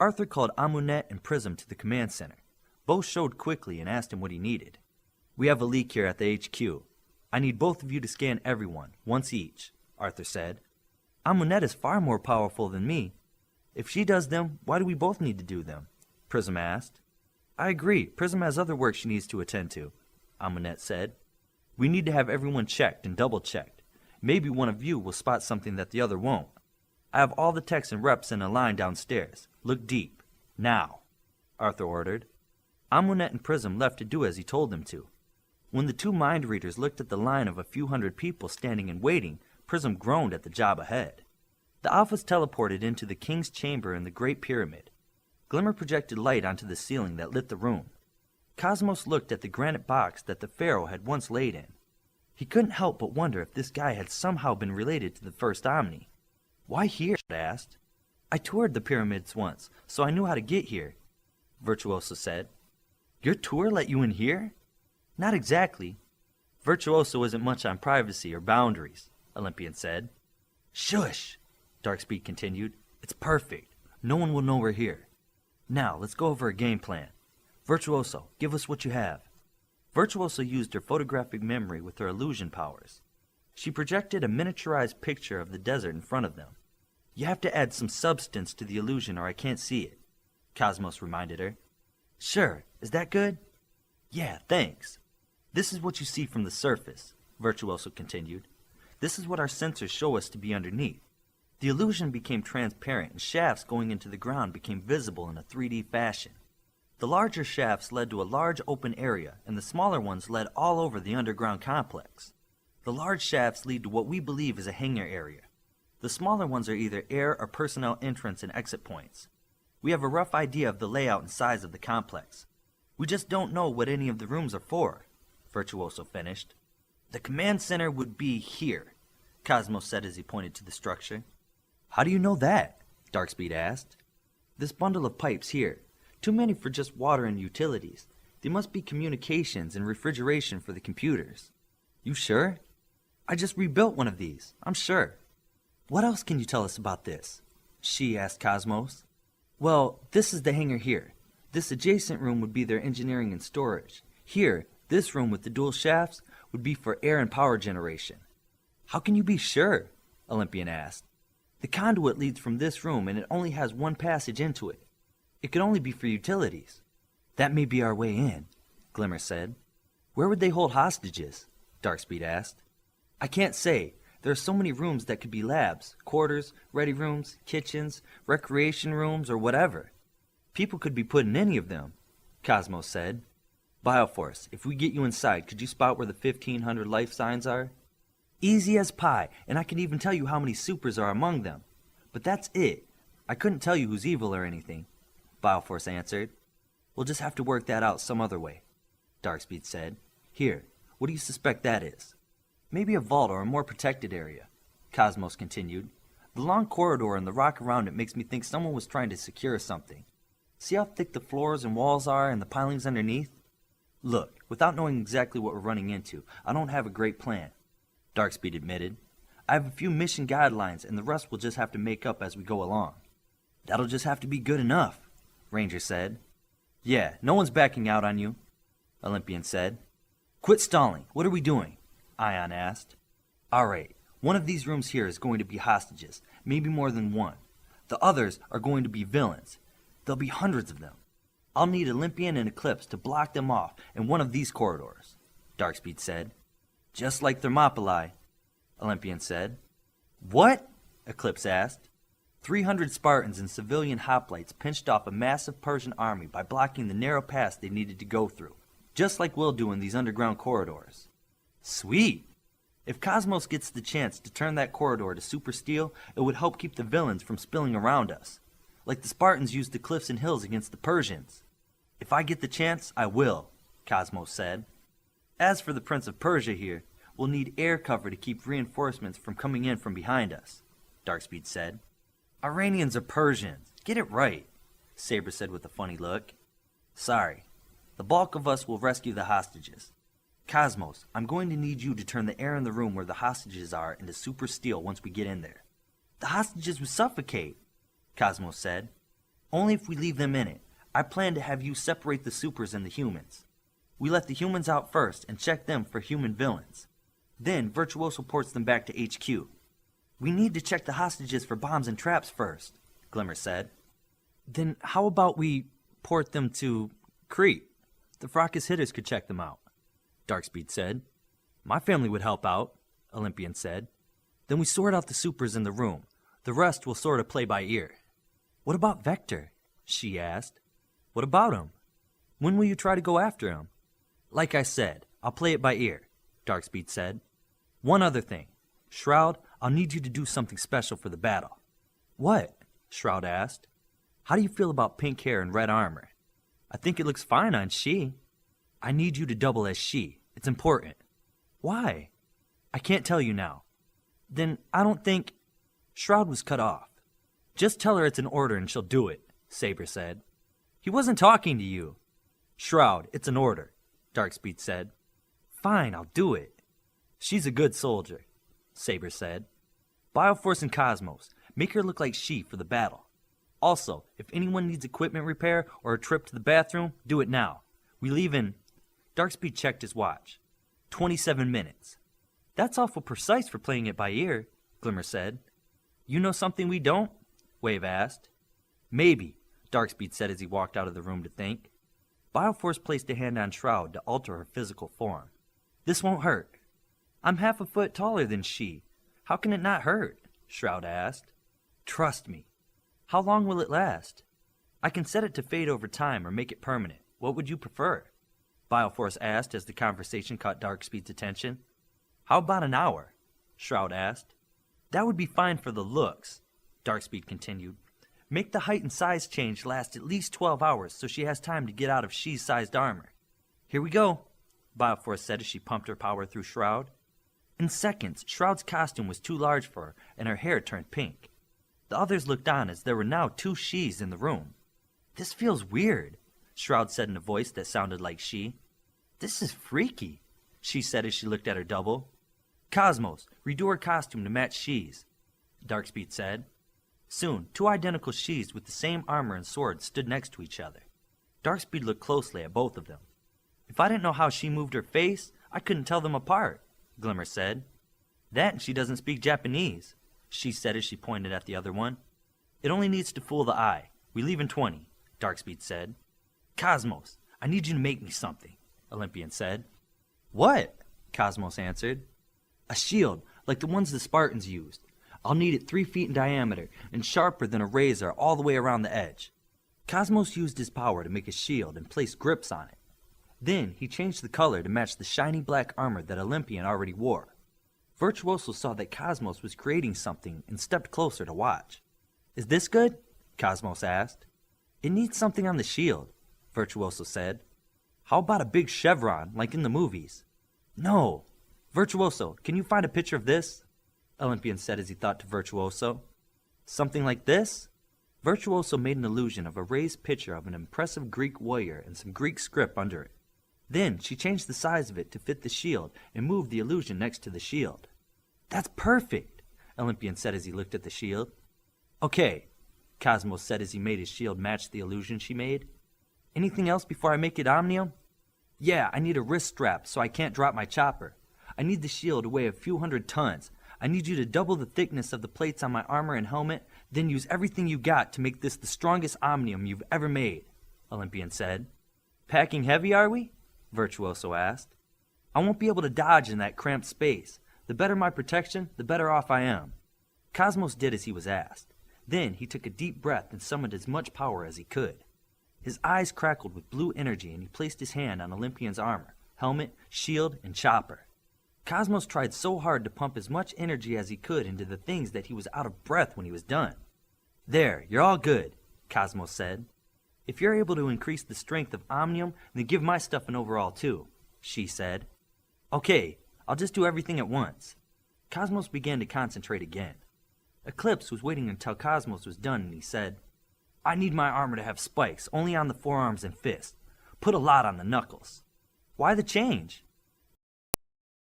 Arthur called Omni and Prism to the command center. Both showed quickly and asked him what he needed. "We have a leak here at the HQ. I need both of you to scan everyone, once each," Arthur said. "Omni is far more powerful than me. If she does them, why do we both need to do them?" Prism asked. "I agree. Prism has other work she needs to attend to," Omni said. "We need to have everyone checked and double-checked. Maybe one of you will spot something that the other won't. I have all the techs and reps in a line downstairs. Look deep. Now," Arthur ordered. Omni and Prism left to do as he told them to. When the two mind readers looked at the line of a few hundred people standing and waiting, Prism groaned at the job ahead. The Alphas teleported into the king's chamber in the Great Pyramid. Glimmer projected light onto the ceiling that lit the room. Cosmos looked at the granite box that the pharaoh had once laid in. He couldn't help but wonder if this guy had somehow been related to the first Omni. "Why here?" he asked. "I toured the pyramids once, so I knew how to get here," Virtuoso said. "Your tour let you in here?" "Not exactly. Virtuoso isn't much on privacy or boundaries," Olympian said. "Shush!" Darkspeed continued. "It's perfect. No one will know we're here. Now, let's go over a game plan. Virtuoso, give us what you have." Virtuoso used her photographic memory with her illusion powers. She projected a miniaturized picture of the desert in front of them. "You have to add some substance to the illusion or I can't see it," Cosmos reminded her. "Sure. Is that good?" "Yeah, thanks. This is what you see from the surface," Virtuoso continued. "This is what our sensors show us to be underneath. The illusion became transparent and shafts going into the ground became visible in a 3D fashion. The larger shafts led to a large open area and the smaller ones led all over the underground complex. The large shafts lead to what we believe is a hangar area. The smaller ones are either air or personnel entrance and exit points. We have a rough idea of the layout and size of the complex. We just don't know what any of the rooms are for," Virtuoso finished. "The command center would be here," Cosmos said as he pointed to the structure. "How do you know that?" Darkspeed asked. "This bundle of pipes here. Too many for just water and utilities. They must be communications and refrigeration for the computers." "You sure?" "I just rebuilt one of these. I'm sure." "What else can you tell us about this?" she asked Cosmos. "Well, this is the hangar here. This adjacent room would be their engineering and storage. Here, this room with the dual shafts would be for air and power generation." "How can you be sure?" Olympian asked. "The conduit leads from this room and it only has one passage into it. It could only be for utilities." "That may be our way in," Glimmer said. "Where would they hold hostages?" Darkspeed asked. "I can't say. There are so many rooms that could be labs, quarters, ready rooms, kitchens, recreation rooms, or whatever. People could be put in any of them," Cosmos said. "Bioforce, if we get you inside, could you spot where the 1,500 life signs are?" "Easy as pie, and I can even tell you how many supers are among them. But that's it. I couldn't tell you who's evil or anything," Bioforce answered. "We'll just have to work that out some other way," Darkspeed said. "Here, what do you suspect that is?" "Maybe a vault or a more protected area," Cosmos continued. "The long corridor and the rock around it makes me think someone was trying to secure something. See how thick the floors and walls are and the pilings underneath? Look, without knowing exactly what we're running into, I don't have a great plan," Darkspeed admitted. "I have a few mission guidelines and the rest we'll just have to make up as we go along." "That'll just have to be good enough," Ranger said. "Yeah, no one's backing out on you," Olympian said. "Quit stalling. What are we doing?" Ion asked. "All right, one of these rooms here is going to be hostages, maybe more than one. The others are going to be villains. There'll be hundreds of them. I'll need Olympian and Eclipse to block them off in one of these corridors," Darkspeed said. "Just like Thermopylae," Olympian said. "What?" Eclipse asked. 300 Spartans and civilian hoplites pinched off a massive Persian army by blocking the narrow pass they needed to go through, just like we'll do in these underground corridors. "Sweet! If Cosmos gets the chance to turn that corridor to super steel, it would help keep the villains from spilling around us, like the Spartans used the cliffs and hills against the Persians." "If I get the chance, I will," Cosmos said. "As for the Prince of Persia here, we'll need air cover to keep reinforcements from coming in from behind us," Darkspeed said. "Iranians are Persians. Get it right," Saber said with a funny look. "Sorry. The bulk of us will rescue the hostages. Cosmos, I'm going to need you to turn the air in the room where the hostages are into super steel once we get in there." "The hostages will suffocate," Cosmos said. Only if we leave them in it. I plan to have you separate the supers and the humans. We let the humans out first and check them for human villains. Then Virtuoso ports them back to HQ. We need to check the hostages for bombs and traps first, Glimmer said. Then how about we port them to Crete? The Fracas hitters could check them out, Darkspeed said. My family would help out, Olympian said. Then we sort out the supers in the room. The rest will sort of play by ear. What about Vector? She asked. What about him? When will you try to go after him? Like I said, I'll play it by ear, Darkspeed said. One other thing. Shroud, I'll need you to do something special for the battle. What? Shroud asked. How do you feel about pink hair and red armor? I think it looks fine on She. I need you to double as She. It's important. Why? I can't tell you now. Then I don't think... Shroud was cut off. Just tell her it's an order and she'll do it, Saber said. He wasn't talking to you. Shroud, it's an order, Darkspeed said. Fine, I'll do it. She's a good soldier, Saber said. Bioforce and Cosmos, make her look like She for the battle. Also, if anyone needs equipment repair or a trip to the bathroom, do it now. We leave in... Darkspeed checked his watch. 27 minutes. That's awful precise for playing it by ear, Glimmer said. You know something we don't? Wave asked. Maybe, Darkspeed said as he walked out of the room to think. Bioforce placed a hand on Shroud to alter her physical form. This won't hurt. I'm half a foot taller than She. How can it not hurt? Shroud asked. Trust me. How long will it last? I can set it to fade over time or make it permanent. What would you prefer? Bioforce asked as the conversation caught Darkspeed's attention. How about an hour? Shroud asked. That would be fine for the looks, Darkspeed continued. Make the height and size change last at least 12 hours so she has time to get out of She's sized armor. Here we go, Bioforce said as she pumped her power through Shroud. In seconds, Shroud's costume was too large for her and her hair turned pink. The others looked on as there were now 2 She's in the room. This feels weird, Shroud said in a voice that sounded like She. This is freaky, she said as she looked at her double. Cosmos, redo her costume to match She's, Darkspeed said. Soon, 2 identical She's with the same armor and sword stood next to each other. Darkspeed looked closely at both of them. If I didn't know how She moved her face, I couldn't tell them apart, Glimmer said. That and she doesn't speak Japanese, She said as she pointed at the other one. It only needs to fool the eye. We leave in 20, Darkspeed said. Cosmos, I need you to make me something, Olympian said. What? Cosmos answered. A shield, like the ones the Spartans used. I'll need it 3 feet in diameter and sharper than a razor all the way around the edge. Cosmos used his power to make a shield and place grips on it. Then he changed the color to match the shiny black armor that Olympian already wore. Virtuoso saw that Cosmos was creating something and stepped closer to watch. Is this good? Cosmos asked. It needs something on the shield, Virtuoso said. How about a big chevron, like in the movies? No. Virtuoso, can you find a picture of this? Olympian said as he thought to Virtuoso. Something like this? Virtuoso made an illusion of a raised picture of an impressive Greek warrior and some Greek script under it. Then she changed the size of it to fit the shield and moved the illusion next to the shield. That's perfect, Olympian said as he looked at the shield. Okay, Cosmos said as he made his shield match the illusion she made. Anything else before I make it omnium? Yeah, I need a wrist strap so I can't drop my chopper. I need the shield to weigh a few hundred tons. I need you to double the thickness of the plates on my armor and helmet, then use everything you got to make this the strongest omnium you've ever made, Olympian said. Packing heavy, are we? Virtuoso asked. I won't be able to dodge in that cramped space. The better my protection, the better off I am. Cosmos did as he was asked. Then he took a deep breath and summoned as much power as he could. His eyes crackled with blue energy and he placed his hand on Olympian's armor, helmet, shield, and chopper. Cosmos tried so hard to pump as much energy as he could into the things that he was out of breath when he was done. There, you're all good, Cosmos said. If you're able to increase the strength of omnium, then give my stuff an overall too, She said. Okay, I'll just do everything at once. Cosmos began to concentrate again. Eclipse was waiting until Cosmos was done and he said, I need my armor to have spikes only on the forearms and fists. Put a lot on the knuckles. Why the change?